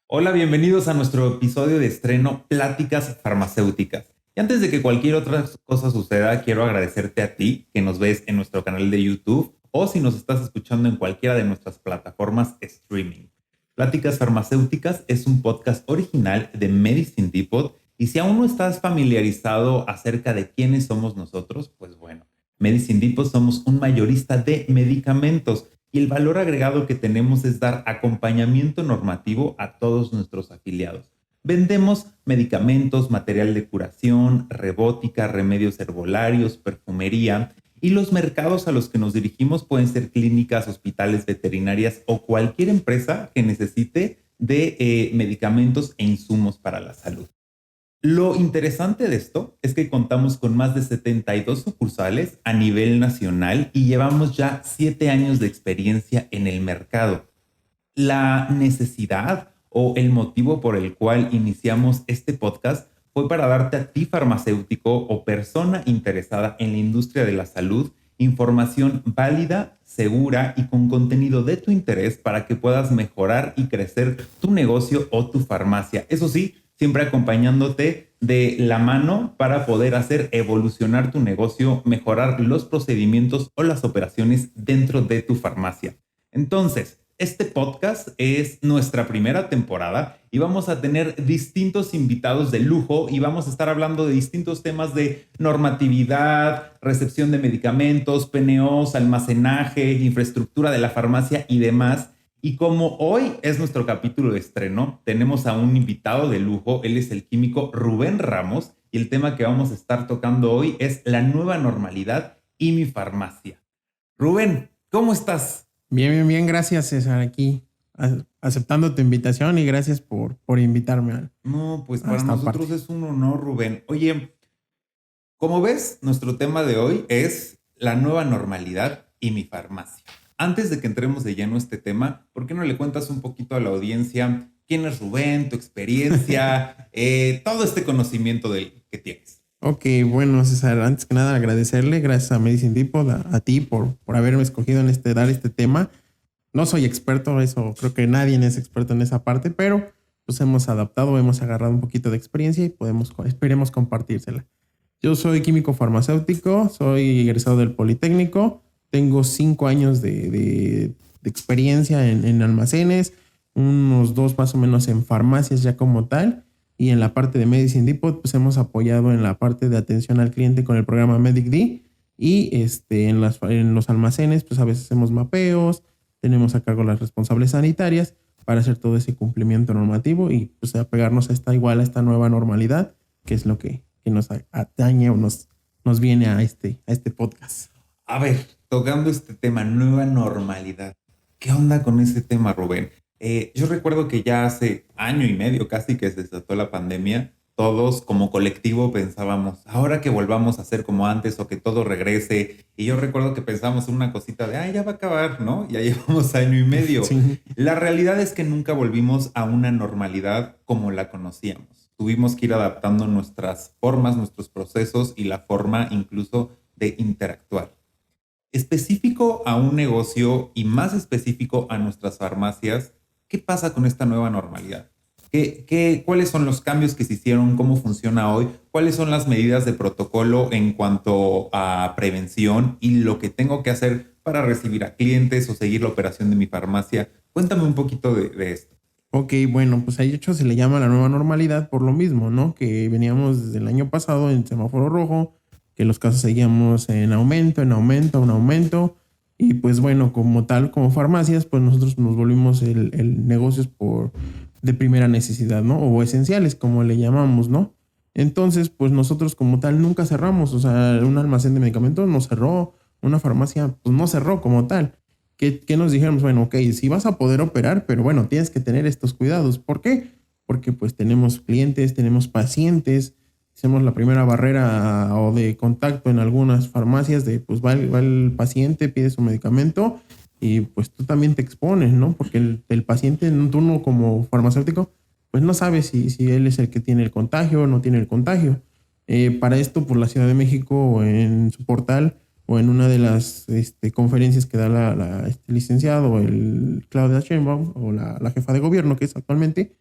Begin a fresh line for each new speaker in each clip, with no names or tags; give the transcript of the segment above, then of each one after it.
Hola, bienvenidos a nuestro episodio de estreno Pláticas Farmacéuticas. Y antes de que cualquier otra cosa suceda, quiero agradecerte a ti que nos ves en nuestro canal de YouTube o si nos estás escuchando en cualquiera de nuestras plataformas streaming. Pláticas Farmacéuticas es un podcast original de Medicine Depot y si aún no estás familiarizado acerca de quiénes somos nosotros, pues bueno, Medicine Depot somos un mayorista de medicamentos y el valor agregado que tenemos es dar acompañamiento normativo a todos nuestros afiliados. Vendemos medicamentos, material de curación, robótica, remedios herbolarios, perfumería y los mercados a los que nos dirigimos pueden ser clínicas, hospitales, veterinarias o cualquier empresa que necesite de medicamentos e insumos para la salud. Lo interesante de esto es que contamos con más de 72 sucursales a nivel nacional y llevamos ya 7 años de experiencia en el mercado. La necesidad o el motivo por el cual iniciamos este podcast fue para darte a ti, farmacéutico o persona interesada en la industria de la salud, información válida, segura y con contenido de tu interés para que puedas mejorar y crecer tu negocio o tu farmacia. Eso sí, siempre acompañándote de la mano para poder hacer evolucionar tu negocio, mejorar los procedimientos o las operaciones dentro de tu farmacia. Entonces, este podcast es nuestra primera temporada y vamos a tener distintos invitados de lujo y vamos a estar hablando de distintos temas de normatividad, recepción de medicamentos, PNOs, almacenaje, infraestructura de la farmacia y demás. Y como hoy es nuestro capítulo de estreno, tenemos a un invitado de lujo. Él es el químico Rubén Ramos y el tema que vamos a estar tocando hoy es la nueva normalidad y mi farmacia. Rubén, ¿cómo estás?
Bien, gracias César, aquí aceptando tu invitación y gracias por invitarme
No, pues
a
para
esta
nosotros
parte.
es un honor, Rubén. Oye, como ves, nuestro tema de hoy es la nueva normalidad y mi farmacia. Antes de que entremos de lleno a este tema, ¿por qué no le cuentas un poquito a la audiencia quién es Rubén, tu experiencia, todo este conocimiento que tienes?
Ok, bueno César, antes que nada agradecerle, gracias a Medicine Depot, a ti por haberme escogido en dar este tema. No soy experto, eso creo que nadie es experto en esa parte, pero pues hemos adaptado, hemos agarrado un poquito de experiencia y esperemos compartírsela. Yo soy químico farmacéutico, soy egresado del Politécnico, tengo 5 años de experiencia en almacenes, unos 2 más o menos en farmacias ya como tal, y en la parte de Medicine Depot pues hemos apoyado en la parte de atención al cliente con el programa MedicD y en los almacenes pues a veces hacemos mapeos, tenemos a cargo las responsables sanitarias para hacer todo ese cumplimiento normativo y pues apegarnos a esta nueva normalidad, que es lo que nos atañe o nos viene a este podcast.
A ver, tocando este tema, nueva normalidad. ¿Qué onda con ese tema, Rubén? Yo recuerdo que ya hace año y medio casi que se desató la pandemia, todos como colectivo pensábamos, ahora que volvamos a ser como antes o que todo regrese. Y yo recuerdo que pensábamos en una cosita de, ay, ya va a acabar, ¿no? Ya llevamos año y medio.
Sí.
La realidad es que nunca volvimos a una normalidad como la conocíamos. Tuvimos que ir adaptando nuestras formas, nuestros procesos y la forma incluso de interactuar. Específico a un negocio y más específico a nuestras farmacias, ¿qué pasa con esta nueva normalidad? ¿Cuáles son los cambios que se hicieron? ¿Cómo funciona hoy? ¿Cuáles son las medidas de protocolo en cuanto a prevención y lo que tengo que hacer para recibir a clientes o seguir la operación de mi farmacia? Cuéntame un poquito de esto.
Ok, bueno, pues a hecho se le llama la nueva normalidad por lo mismo, ¿no? Que veníamos desde el año pasado en semáforo rojo, que los casos seguíamos en aumento, un aumento. Y pues bueno, como tal, como farmacias, pues nosotros nos volvimos el negocios de primera necesidad, ¿no? O esenciales, como le llamamos, ¿no? Entonces, pues nosotros como tal nunca cerramos, o sea, un almacén de medicamentos no cerró, una farmacia pues no cerró como tal. ¿Qué nos dijeron? Bueno, ok, sí vas a poder operar, pero bueno, tienes que tener estos cuidados. ¿Por qué? Porque pues tenemos clientes, tenemos pacientes, hacemos la primera barrera o de contacto en algunas farmacias de pues va el paciente, pide su medicamento y pues tú también te expones, ¿no? Porque el paciente, tú no como farmacéutico, pues no sabes si él es el que tiene el contagio o no tiene el contagio. Para esto, por la Ciudad de México, en su portal o en una de las conferencias que da licenciado, el Claudia Sheinbaum o la jefa de gobierno que es actualmente,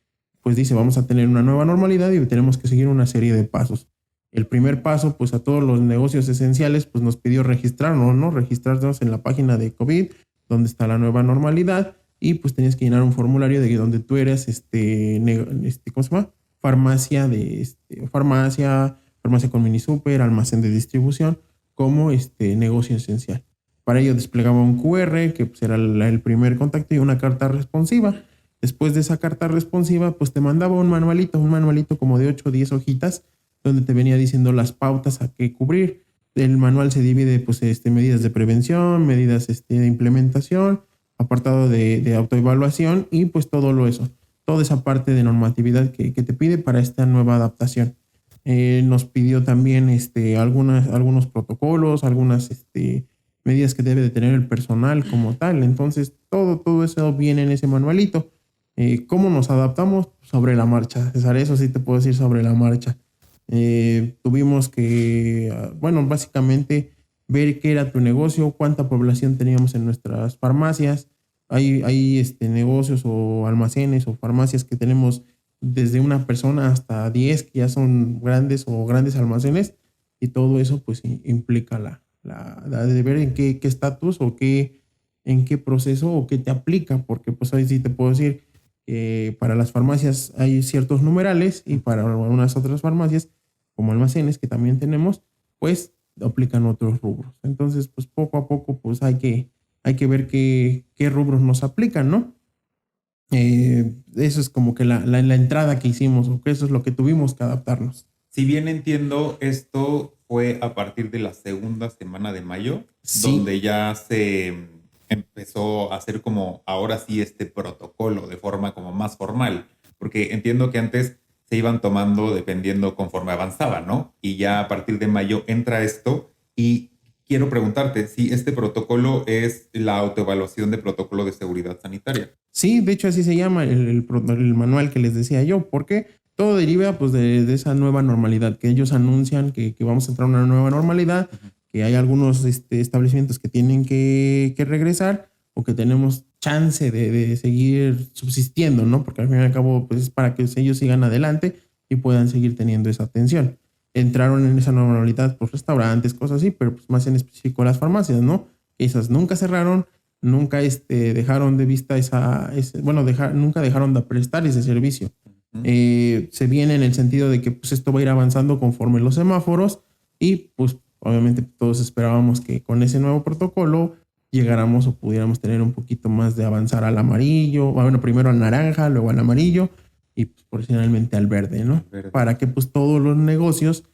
pues dice, vamos a tener una nueva normalidad y tenemos que seguir una serie de pasos. El primer paso, pues a todos los negocios esenciales, pues nos pidió registrarnos, ¿no? Registrarnos en la página de COVID, donde está la nueva normalidad, y pues tenías que llenar un formulario de donde tú eres, ¿cómo se llama? Farmacia farmacia con mini super, almacén de distribución, como negocio esencial. Para ello desplegaba un QR, que pues era el primer contacto, y una carta responsiva. Después de esa carta responsiva, pues te mandaba un manualito como de 8 o 10 hojitas, donde te venía diciendo las pautas a qué cubrir. El manual se divide, pues, medidas de prevención, medidas de implementación, apartado de autoevaluación y pues todo eso, toda esa parte de normatividad que te pide para esta nueva adaptación. Nos pidió también algunos protocolos, algunas medidas que debe de tener el personal como tal. Entonces, todo eso viene en ese manualito. ¿Cómo nos adaptamos? Sobre la marcha, César, eso sí te puedo decir, sobre la marcha. Tuvimos que, básicamente ver qué era tu negocio, cuánta población teníamos en nuestras farmacias. Hay negocios o almacenes o farmacias que tenemos desde una persona hasta 10 que ya son grandes almacenes, y todo eso pues implica la de ver en qué estatus o en qué proceso o qué te aplica, porque pues ahí sí te puedo decir que para las farmacias hay ciertos numerales, y para algunas otras farmacias como almacenes que también tenemos, pues aplican otros rubros. Entonces, pues poco a poco pues hay que ver qué rubros nos aplican, ¿no? Eso es como que la entrada que hicimos, o que eso es lo que tuvimos que adaptarnos.
Si bien entiendo, esto fue a partir de la segunda semana de mayo,
Sí.
donde ya se empezó a hacer como ahora sí este protocolo de forma como más formal, porque entiendo que antes se iban tomando dependiendo conforme avanzaba, ¿no? Y ya a partir de mayo entra esto, y quiero preguntarte si este protocolo es la autoevaluación de protocolo de seguridad sanitaria.
Sí, de hecho así se llama el manual que les decía yo, porque todo deriva pues de esa nueva normalidad que ellos anuncian, que vamos a entrar a una nueva normalidad, que hay algunos establecimientos que tienen que regresar, o que tenemos chance de seguir subsistiendo, ¿no? Porque al fin y al cabo pues es para que ellos sigan adelante y puedan seguir teniendo esa atención. Entraron en esa normalidad pues restaurantes, cosas así, pero pues más en específico las farmacias, ¿no? Esas nunca cerraron, nunca dejaron de vista nunca dejaron de prestar ese servicio. Se viene en el sentido de que pues esto va a ir avanzando conforme los semáforos, y pues obviamente todos esperábamos que con ese nuevo protocolo llegáramos o pudiéramos tener un poquito más de avanzar al amarillo, bueno, primero al naranja, luego al amarillo, y pues posteriormente al verde, ¿no?
Verde.
Para que pues todos los negocios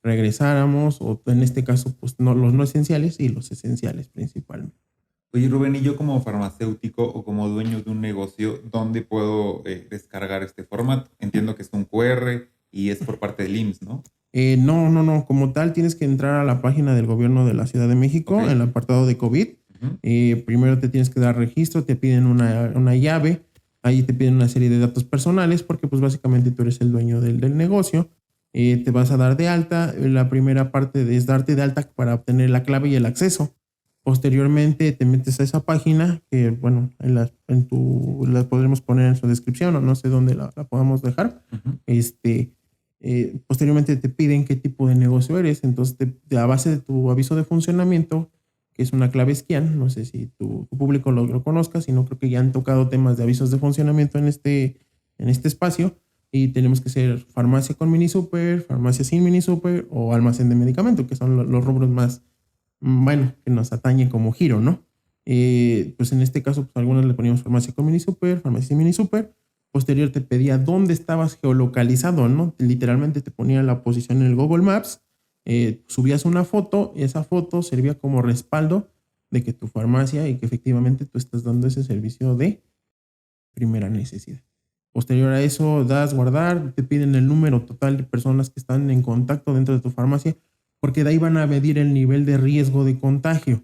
regresáramos, o en este caso pues los no esenciales y los esenciales principalmente.
Oye, Rubén, y yo como farmacéutico o como dueño de un negocio, ¿dónde puedo descargar este formato? Entiendo que es un QR y es por parte del IMSS, ¿no?
No. Como tal, tienes que entrar a la página del gobierno de la Ciudad de México,
Ok.
en el apartado de COVID. Primero te tienes que dar registro, te piden una llave, ahí te piden una serie de datos personales, porque pues básicamente tú eres el dueño del negocio. Te vas a dar de alta. La primera parte es darte de alta para obtener la clave y el acceso. Posteriormente te metes a esa página, que bueno, la podremos poner en su descripción, o no sé dónde la podamos dejar. Posteriormente te piden qué tipo de negocio eres. Entonces, a base de tu aviso de funcionamiento, que es una clave SCIAN, no sé si tu público lo conozca, sino creo que ya han tocado temas de avisos de funcionamiento en este espacio, y tenemos que ser farmacia con mini super, farmacia sin mini super o almacén de medicamento, que son los rubros más, que nos atañe como giro, ¿no? Pues en este caso, pues algunos le poníamos farmacia con mini super, farmacia sin mini super. Posterior te pedía dónde estabas geolocalizado, ¿no? Literalmente te ponía la posición en el Google Maps, subías una foto, y esa foto servía como respaldo de que tu farmacia y que efectivamente tú estás dando ese servicio de primera necesidad. Posterior a eso, das guardar, te piden el número total de personas que están en contacto dentro de tu farmacia, porque de ahí van a medir el nivel de riesgo de contagio.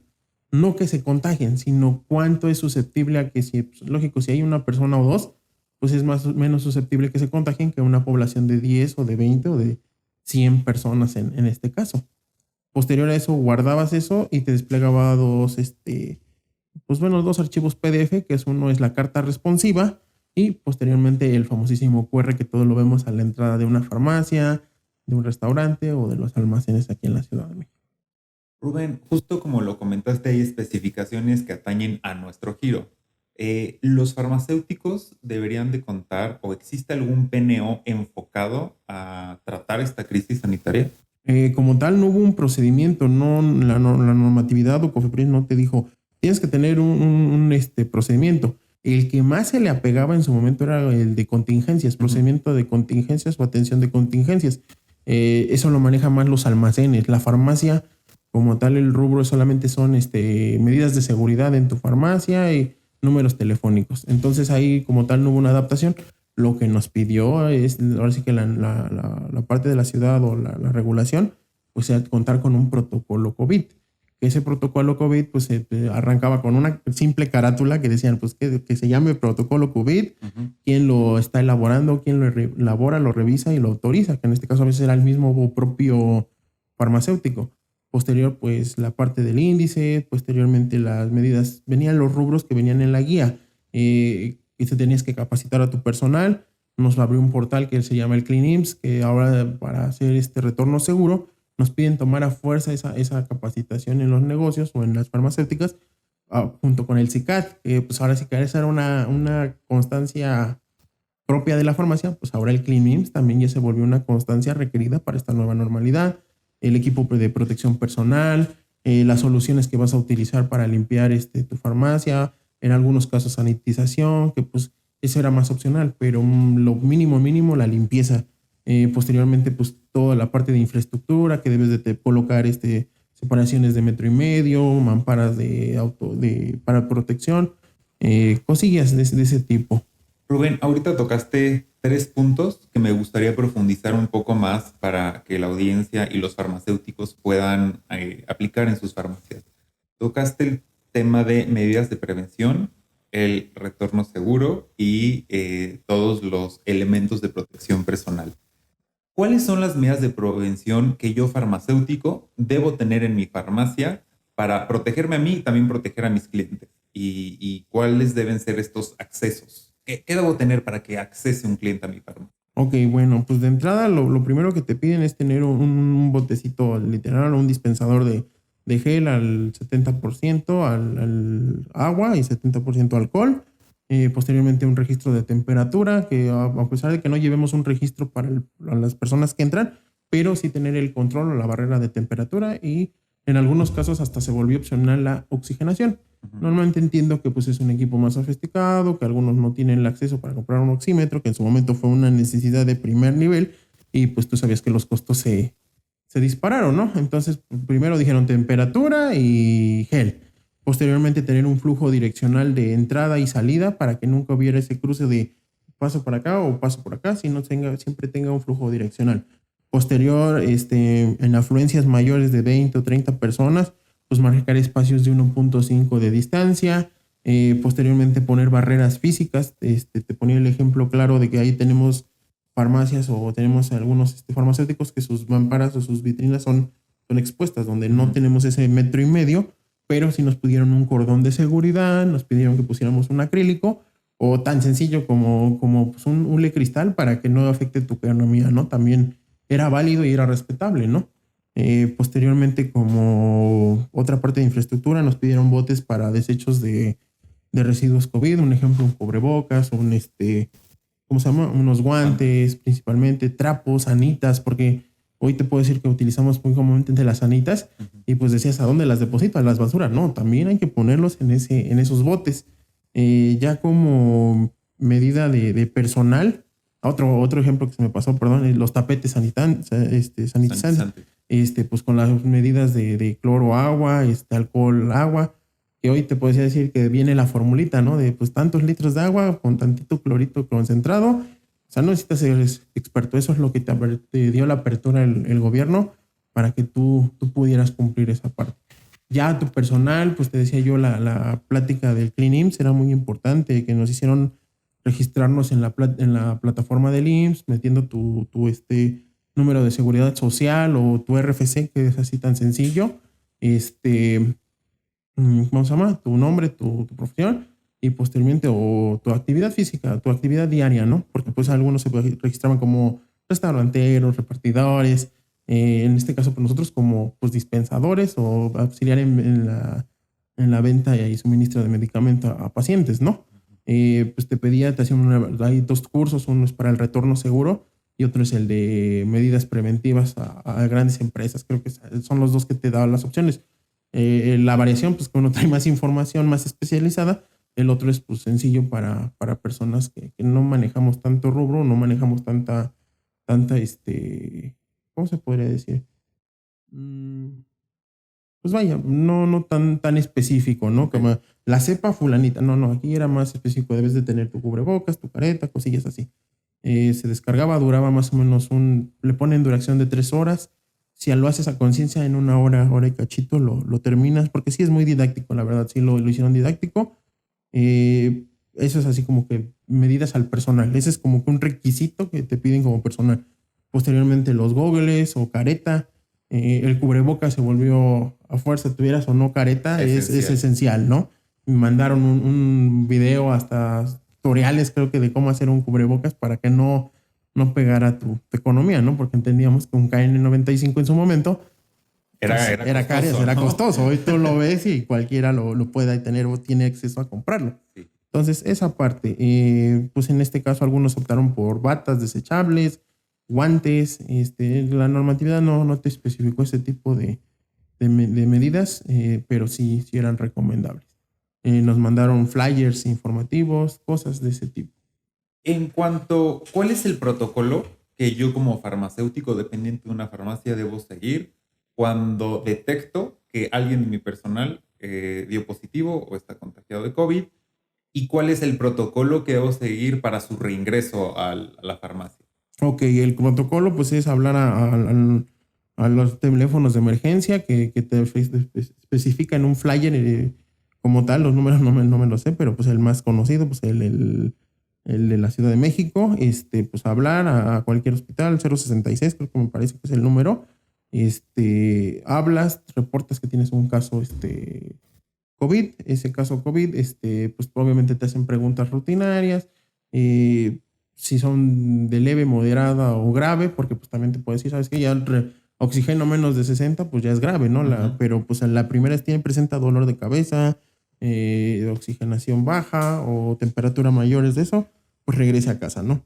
No que se contagien, sino cuánto es susceptible a que, pues, lógico, si hay una persona o dos, pues es más o menos susceptible que se contagien que una población de 10 o de 20 o de 100 personas en este caso. Posterior a eso, guardabas eso y te desplegaba dos archivos PDF, que uno es la carta responsiva, y posteriormente el famosísimo QR que todos lo vemos a la entrada de una farmacia, de un restaurante o de los almacenes aquí en la Ciudad de México.
Rubén, justo como lo comentaste, hay especificaciones que atañen a nuestro giro. ¿Los farmacéuticos deberían de contar o existe algún PNO enfocado a tratar esta crisis sanitaria?
Como tal, no hubo un procedimiento, la normatividad o COFEPRIS no te dijo, tienes que tener procedimiento. El que más se le apegaba en su momento era el de contingencias, procedimiento de contingencias o atención de contingencias. Eso lo manejan más los almacenes. La farmacia, como tal, el rubro solamente son medidas de seguridad en tu farmacia y números telefónicos. Entonces ahí como tal no hubo una adaptación. Lo que nos pidió es, ahora sí que la parte de la ciudad o la regulación, pues sea contar con un protocolo COVID. Ese protocolo COVID pues arrancaba con una simple carátula que decían pues que se llame protocolo COVID, quién lo está elaborando, quién lo elabora, lo revisa y lo autoriza, que en este caso a veces era el mismo propio farmacéutico. Posterior pues la parte del índice, posteriormente las medidas, venían los rubros que venían en la guía, y te tenías que capacitar a tu personal. Nos abrió un portal que se llama el CleanIMSS, que ahora para hacer este retorno seguro nos piden tomar a fuerza esa capacitación en los negocios o en las farmacéuticas, junto con el CICAT, que pues ahora sí que esa era una constancia propia de la farmacia, pues ahora el CleanIMSS también ya se volvió una constancia requerida para esta nueva normalidad. El equipo de protección personal, las soluciones que vas a utilizar para limpiar tu farmacia, en algunos casos sanitización, que pues eso era más opcional, pero lo mínimo, la limpieza. Posteriormente, pues toda la parte de infraestructura que debes de colocar separaciones de 1.5 metros, mamparas para protección, cosillas de ese tipo.
Rubén, ahorita tocaste 3 puntos que me gustaría profundizar un poco más para que la audiencia y los farmacéuticos puedan aplicar en sus farmacias. Tocaste el tema de medidas de prevención, el retorno seguro y todos los elementos de protección personal. ¿Cuáles son las medidas de prevención que yo farmacéutico debo tener en mi farmacia para protegerme a mí y también proteger a mis clientes? ¿Y cuáles deben ser estos accesos? ¿Qué debo tener para que accese un cliente a mi farmacia?
Ok, bueno, pues de entrada lo primero que te piden es tener un botecito literal, un dispensador de gel al 70%, al agua y 70% alcohol. Posteriormente un registro de temperatura, que a pesar de que no llevemos un registro para las personas que entran, pero sí tener el control o la barrera de temperatura, y en algunos casos hasta se volvió opcional la oxigenación. Normalmente entiendo que pues es un equipo más sofisticado, que algunos no tienen el acceso para comprar un oxímetro, que en su momento fue una necesidad de primer nivel, y pues tú sabías que los costos se dispararon, ¿no? Entonces primero dijeron temperatura y gel. Posteriormente tener un flujo direccional de entrada y salida para que nunca hubiera ese cruce de paso para acá o paso por acá, sino siempre tenga un flujo direccional. Posterior, en afluencias mayores de 20 o 30 personas, pues marcar espacios de 1.5 de distancia. Posteriormente poner barreras físicas. Te ponía el ejemplo claro de que ahí tenemos farmacias o tenemos algunos farmacéuticos que sus mamparas o sus vitrinas son expuestas, donde no tenemos ese 1.5 metros, pero sí nos pidieron un cordón de seguridad, nos pidieron que pusiéramos un acrílico o tan sencillo como pues un hule cristal para que no afecte tu economía, ¿no? También era válido y era respetable, ¿no? Posteriormente, como otra parte de infraestructura, nos pidieron botes para desechos de residuos COVID, un ejemplo, un cubrebocas, ¿cómo se llama? Unos guantes, principalmente, trapos, sanitas, porque hoy te puedo decir que utilizamos muy comúnmente las sanitas y pues decías, ¿a dónde las deposito? A las basuras. No, también hay que ponerlos en esos botes. Ya como medida de personal, otro ejemplo que se me pasó, perdón, los tapetes sanitizantes, pues con las medidas de cloro agua, alcohol agua, que hoy te podría decir que viene la formulita, ¿no? De pues tantos litros de agua con tantito clorito concentrado. O sea, no necesitas ser experto. Eso es lo que te dio la apertura el gobierno para que tú pudieras cumplir esa parte. Ya tu personal, pues te decía yo, la plática del CleanIMSS era muy importante, que nos hicieron registrarnos en la plataforma del IMSS, metiendo tu número de seguridad social o tu RFC, que es así tan sencillo. ¿Cómo se llama? Tu nombre, tu profesión, y posteriormente o tu actividad física, tu actividad diaria, ¿no? Porque pues algunos se registraban como restauranteros, repartidores, en este caso pues nosotros como pues dispensadores o auxiliar en la venta y suministro de medicamento a pacientes, ¿no? Pues te pedía, te hacían hay dos cursos, uno es para el retorno seguro y otro es el de medidas preventivas a grandes empresas. Creo que son los dos que te daban las opciones. La variación, pues que uno trae más información más especializada, el otro es pues sencillo para personas que no manejamos tanto rubro, no manejamos ¿cómo se podría decir? Mm, Pues vaya, no tan específico, ¿no?
Okay.
Como la cepa fulanita. No, aquí era más específico. Debes de tener tu cubrebocas, tu careta, cosillas así. Se descargaba, duraba más o menos le ponen duración de 3 horas. Si lo haces a conciencia en una hora y cachito, lo terminas, porque sí es muy didáctico, la verdad, sí lo hicieron didáctico. Eso es así como que medidas al personal. Ese es como que un requisito que te piden como personal. Posteriormente los goggles o careta. El cubreboca se volvió a fuerza, tuvieras o no careta, es esencial, ¿no? Me mandaron un video hasta tutoriales, creo que de cómo hacer un cubrebocas para que no pegara tu economía, ¿no? Porque entendíamos que un KN95 en su momento era caro, era costoso. Hoy tú lo ves y cualquiera lo pueda tener o tiene acceso a comprarlo.
Sí.
Entonces, esa parte, pues en este caso algunos optaron por batas desechables, guantes. La normatividad no te especificó ese tipo de medidas, pero sí eran recomendables. Nos mandaron flyers informativos, cosas de ese tipo.
En cuanto, ¿cuál es el protocolo que yo como farmacéutico dependiente de una farmacia debo seguir cuando detecto que alguien de mi personal dio positivo o está contagiado de COVID? ¿Y cuál es el protocolo que debo seguir para su reingreso a la farmacia?
Ok, el protocolo pues es hablar a los teléfonos de emergencia que te especifica en un flyer como tal, los números no me lo sé, pero pues el más conocido, pues el de la Ciudad de México, pues hablar a cualquier hospital, 066 creo que me parece que es el número, hablas, reportas que tienes un caso, COVID, ese caso COVID, pues obviamente te hacen preguntas rutinarias, si son de leve, moderada o grave, porque pues también te puedes decir, sabes que ya oxígeno menos de 60, pues ya es grave, ¿no? Pero pues en la primera presenta dolor de cabeza, oxigenación baja o temperatura mayores de eso, pues regrese a casa, ¿no?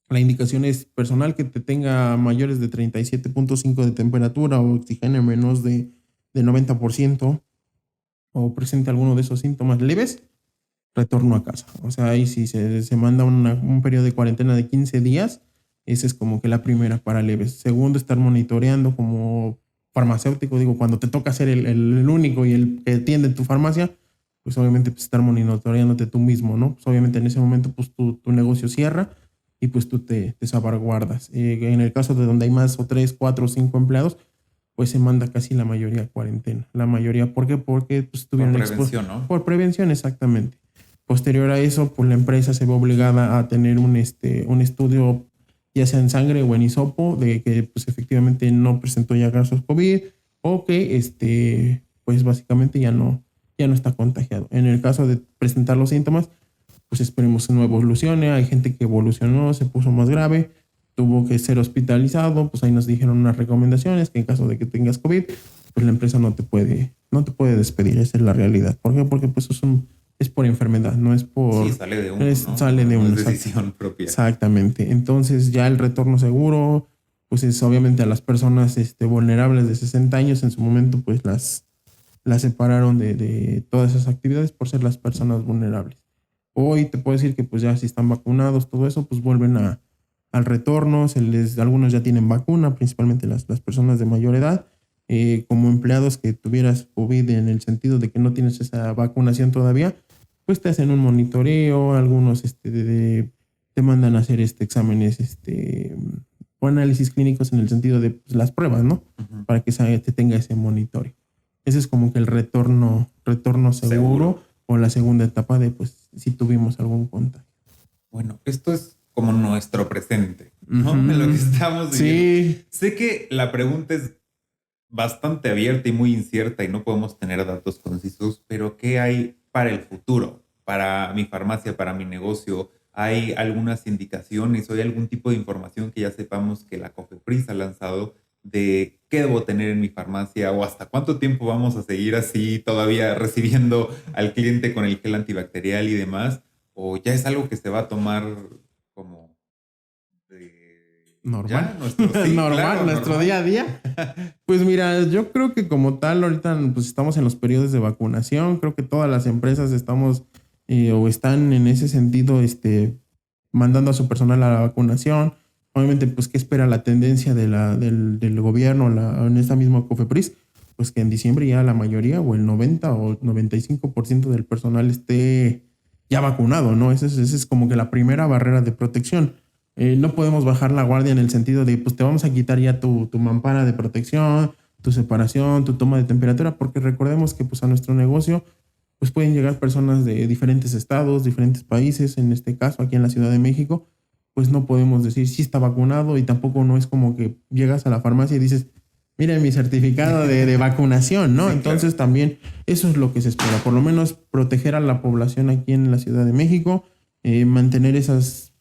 La indicación es personal que te tenga mayores de 37.5 de temperatura o oxígeno menos de 90% o presente alguno de esos síntomas leves, retorno a casa. O sea, ahí sí se manda un periodo de cuarentena de 15 días. Esa es como que la primera para leves. Segundo, estar monitoreando como farmacéutico. Digo, cuando te toca ser el único y el que atiende tu farmacia, pues obviamente pues, estar monitoreándote tú mismo, ¿no? Pues obviamente en ese momento pues tu negocio cierra y pues tú te salvaguardas. En el caso de donde hay más o 3, 4 o 5 empleados, pues se manda casi la mayoría a cuarentena. La mayoría, ¿por qué? Porque pues, tuvieron
por prevención, ¿no?
Por prevención, exactamente. Posterior a eso, pues la empresa se ve obligada a tener un estudio, ya sea en sangre o en hisopo, de que pues efectivamente no presentó ya casos COVID o que pues básicamente ya no está contagiado. En el caso de presentar los síntomas, pues esperemos que no evolucione. Hay gente que evolucionó, se puso más grave, tuvo que ser hospitalizado, pues ahí nos dijeron unas recomendaciones que en caso de que tengas COVID, pues la empresa no te puede despedir, esa es la realidad. ¿Por qué? Porque pues es por enfermedad, no es por...
Sí, sale de uno, ¿no?
Sale de uno.
Es decisión propia.
Exactamente. Entonces ya el retorno seguro, pues es obviamente a las personas vulnerables de 60 años, en su momento pues las separaron de todas esas actividades por ser las personas vulnerables. Hoy te puedo decir que pues ya si están vacunados, todo eso, pues vuelven al retorno, algunos ya tienen vacuna, principalmente las personas de mayor edad. Como empleados que tuvieras COVID en el sentido de que no tienes esa vacunación todavía, pues te hacen un monitoreo, algunos te mandan a hacer exámenes o análisis clínicos en el sentido de pues, las pruebas, ¿no? Uh-huh. Para que te tenga ese monitoreo. Ese es como que el retorno seguro o la segunda etapa de pues si tuvimos algún contagio.
Bueno, esto es como nuestro presente, ¿no? Uh-huh. De lo que estamos viviendo. Sí. Sé que la pregunta es bastante abierta y muy incierta y no podemos tener datos concisos, pero ¿qué hay para el futuro? para mi farmacia, para mi negocio, hay algunas indicaciones o hay algún tipo de información que ya sepamos que la COFEPRIS ha lanzado de qué debo tener en mi farmacia o hasta cuánto tiempo vamos a seguir así todavía recibiendo al cliente con el gel antibacterial y demás, o ya es algo que se va a tomar como
Normal.
ya nuestro sí,
Normal,
claro,
nuestro
normal.
día a día. Pues mira, yo creo que como tal, ahorita pues estamos en los periodos de vacunación. Creo que todas las empresas estamos o están en ese sentido, mandando a su personal a la vacunación. Obviamente, pues, ¿qué espera la tendencia del gobierno en esta misma COFEPRIS? Pues que en diciembre ya la mayoría o el 90 o 95% del personal esté ya vacunado, ¿no? Esa es como que la primera barrera de protección. No podemos bajar la guardia en el sentido de, pues te vamos a quitar ya tu mampara de protección, tu separación, tu toma de temperatura, porque recordemos que pues a nuestro negocio pues pueden llegar personas de diferentes estados, diferentes países, en este caso aquí en la Ciudad de México, pues no podemos decir si está vacunado y tampoco no es como que llegas a la farmacia y dices, mire mi certificado de vacunación, ¿no?
Sí,
Entonces
claro.
también eso es lo que se espera, por lo menos proteger a la población aquí en la Ciudad de México, mantener esas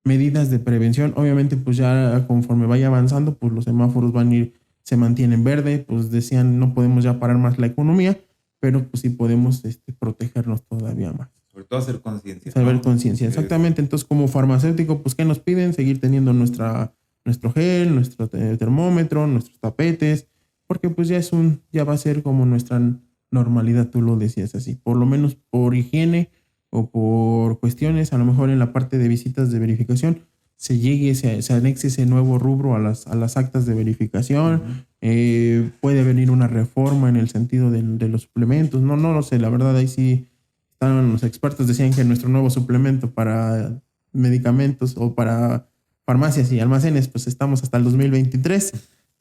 medidas de prevención. Obviamente, pues ya conforme vaya avanzando, pues los semáforos van a ir, se mantienen verde, pues decían, no podemos ya parar más la economía, pero pues sí podemos protegernos todavía más.
Sobre todo hacer conciencia,
Saber
¿no?
conciencia, exactamente. Entonces, como farmacéutico, pues, ¿qué nos piden? Seguir teniendo nuestro gel, nuestro termómetro, nuestros tapetes, porque pues ya va a ser como nuestra normalidad, tú lo decías así, por lo menos por higiene o por cuestiones, a lo mejor en la parte de visitas de verificación, se anexe ese nuevo rubro a las actas de verificación.
Ujú.
Puede venir una reforma en el sentido de los suplementos, no lo sé, la verdad ahí sí estaban los expertos, decían que nuestro nuevo suplemento para medicamentos o para farmacias y almacenes, pues estamos hasta el 2023.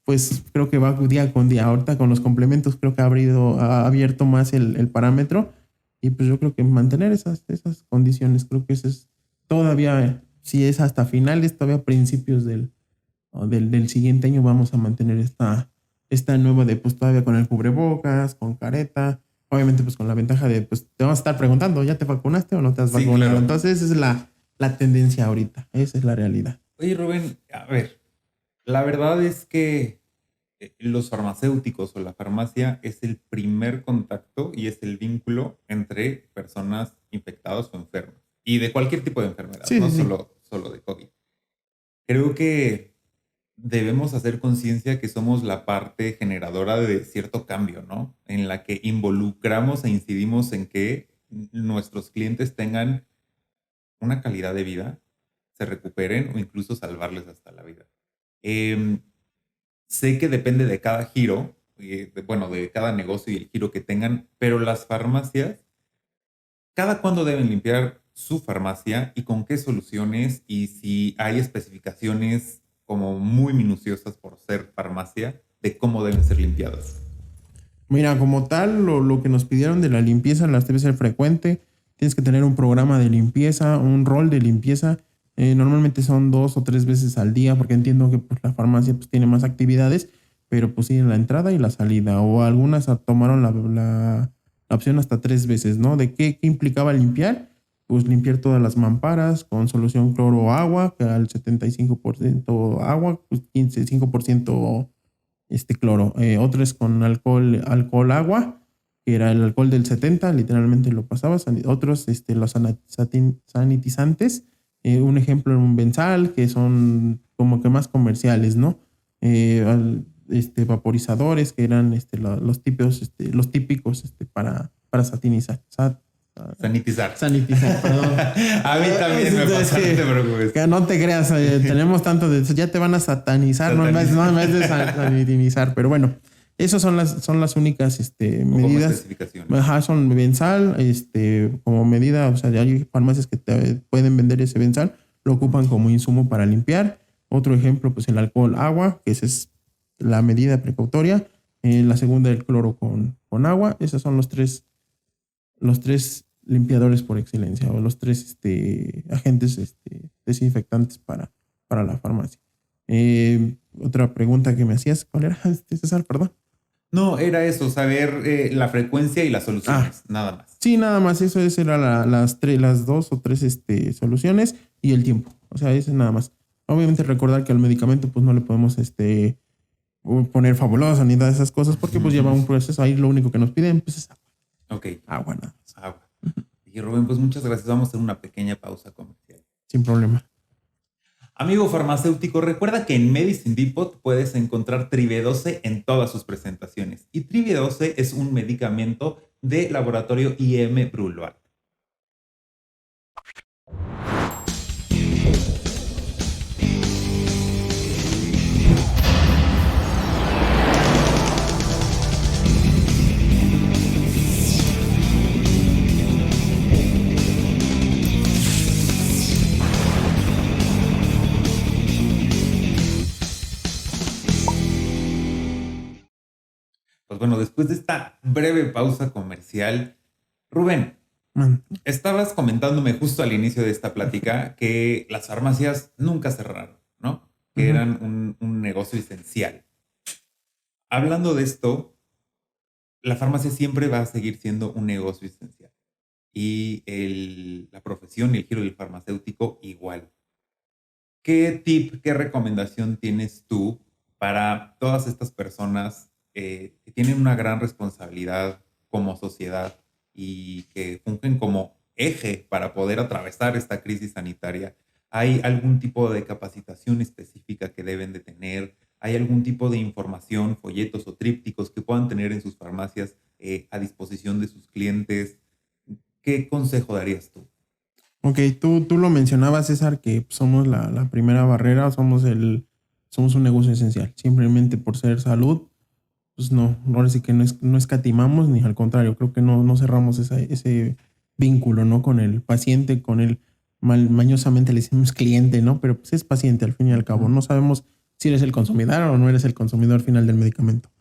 Pues creo que va día con día. Ahorita con los complementos creo que ha abierto más el parámetro y pues yo creo que mantener esas condiciones, creo que eso es todavía, si es hasta finales, todavía principios del siguiente año vamos a mantener esta nueva de pues todavía con el cubrebocas, con careta, obviamente pues con la ventaja de pues te vamos a estar preguntando, ¿ya te vacunaste o no te has
Sí,
vacunado?
claro.
Entonces esa es la tendencia ahorita, esa es la realidad.
Oye, Rubén, a ver, la verdad es que los farmacéuticos o la farmacia es el primer contacto y es el vínculo entre personas infectadas o enfermas y de cualquier tipo de enfermedad,
Sí,
no
sí, sí.
solo de COVID. Creo que debemos hacer conciencia que somos la parte generadora de cierto cambio, ¿no? En la que involucramos e incidimos en que nuestros clientes tengan una calidad de vida, se recuperen o incluso salvarles hasta la vida. Em, Sé que depende de cada giro, bueno, de cada negocio y el giro que tengan, pero las farmacias, ¿cada cuándo deben limpiar su farmacia y con qué soluciones? Y si hay especificaciones como muy minuciosas por ser farmacia de cómo deben ser limpiadas.
Mira, como tal, lo que nos pidieron de la limpieza las debe ser frecuente. Tienes que tener un programa de limpieza, un rol de limpieza. Normalmente son 2 o 3 veces al día, porque entiendo que pues, la farmacia pues, tiene más actividades, pero pues sí, la entrada y la salida. O algunas tomaron la opción hasta 3 veces, ¿no? ¿De qué implicaba limpiar? Pues limpiar todas las mamparas con solución cloro o agua, que al 75% agua, pues 5% cloro. Otro es con alcohol agua, que era el alcohol del 70, literalmente lo pasabas. Otros, los sanitizantes. Un ejemplo, un Benzal, que son como que más comerciales, ¿no? Vaporizadores, que eran los típicos para satinizar.
Sanitizar.
Sanitizar, perdón.
A mí también me pasa, no te preocupes.
Que no te creas, tenemos tanto de eso, ya te van a satanizar, no en vez de sanitizar, pero bueno, esas son las únicas
O como
medidas.
especificaciones.
Ajá, son Benzal, como medida, o sea, ya hay farmacias que te pueden vender ese Benzal, lo ocupan como insumo para limpiar. Otro ejemplo, pues el alcohol agua, que esa es la medida precautoria. La segunda, el cloro con agua. Esos son los tres limpiadores por excelencia o los tres agentes desinfectantes para la farmacia. Otra pregunta que me hacías, ¿cuál era, César? Perdón.
No, era eso, saber la frecuencia y las soluciones, nada más.
Sí, nada más. Eso era las dos o tres soluciones y el tiempo. O sea, eso es nada más. Obviamente recordar que al medicamento pues no le podemos poner fabulosa ni nada de esas cosas porque pues lleva un proceso. Ahí lo único que nos piden pues es agua.
Ok.
Agua nada más.
Agua. Y Rubén, pues muchas gracias. Vamos a hacer una pequeña pausa comercial.
Sin problema.
Amigo farmacéutico, recuerda que en Medicine Depot puedes encontrar Trividose en todas sus presentaciones. Y Trividose es un medicamento de laboratorio IM Boulevard. Pues bueno, después de esta breve pausa comercial, Rubén, estabas comentándome justo al inicio de esta plática que las farmacias nunca cerraron, ¿no? Que eran un negocio esencial. Hablando de esto, la farmacia siempre va a seguir siendo un negocio esencial. Y la profesión y el giro del farmacéutico igual. ¿Qué tip, qué recomendación tienes tú para todas estas personas que tienen una gran responsabilidad como sociedad y que fungen como eje para poder atravesar esta crisis sanitaria? ¿Hay algún tipo de capacitación específica que deben de tener? ¿Hay algún tipo de información, folletos o trípticos que puedan tener en sus farmacias a disposición de sus clientes? ¿Qué consejo darías tú?
Ok, tú lo mencionabas, César, que somos la primera barrera, somos un negocio esencial. Simplemente por ser salud, pues no, ahora sí que no escatimamos, ni al contrario, creo que no cerramos ese vínculo, ¿no? Con el paciente, con el mañosamente le decimos cliente, ¿no? Pero pues es paciente al fin y al cabo. No sabemos si eres el consumidor o no eres el consumidor final del medicamento.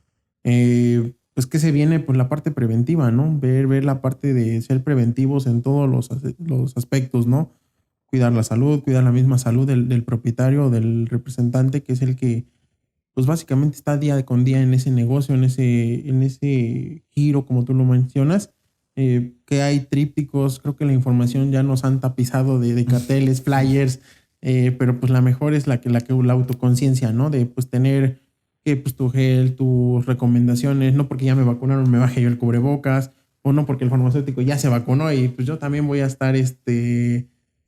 Pues que se viene pues la parte preventiva, ¿no? Ver la parte de ser preventivos en todos los aspectos, ¿no? Cuidar la salud, cuidar la misma salud del propietario, del representante, que es el que pues básicamente está día con día en ese negocio, en ese giro, como tú lo mencionas, que hay trípticos, creo que la información ya nos han tapizado de carteles, flyers, pero pues la mejor es la autoconciencia, ¿no? De pues tener que pues tu gel, tus recomendaciones, no porque ya me vacunaron me baje yo el cubrebocas, o no porque el farmacéutico ya se vacunó y pues yo también voy a estar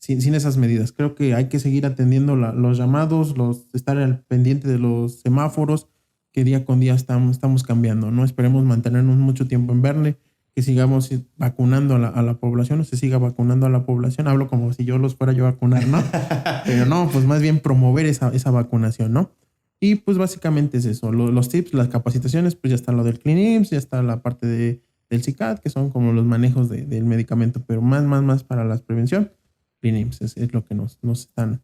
sin esas medidas. Creo que hay que seguir atendiendo los llamados, estar al pendiente de los semáforos, que día con día estamos cambiando, ¿no? Esperemos mantenernos mucho tiempo en Verne, que sigamos vacunando a la población, o se siga vacunando a la población. Hablo como si yo los fuera yo a vacunar, ¿no? Pero no, pues más bien promover esa vacunación, ¿no? Y pues básicamente es eso. Los tips, las capacitaciones, pues ya está lo del ClinIMSS, ya está la parte del CICAD, que son como los manejos del medicamento, pero más para la prevención. ClinIMSS es lo que nos están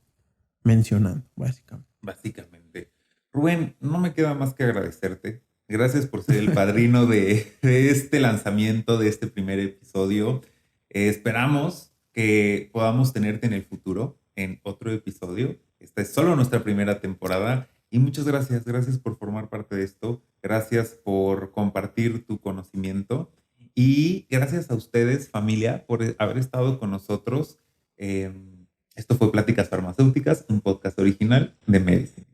mencionando, básicamente.
Básicamente. Rubén, no me queda más que agradecerte. Gracias por ser el padrino de este lanzamiento, de este primer episodio. Esperamos que podamos tenerte en el futuro, en otro episodio. Esta es solo nuestra primera temporada. Y muchas gracias. Gracias por formar parte de esto. Gracias por compartir tu conocimiento. Y gracias a ustedes, familia, por haber estado con nosotros. Esto fue Pláticas Farmacéuticas, un podcast original de Medicine.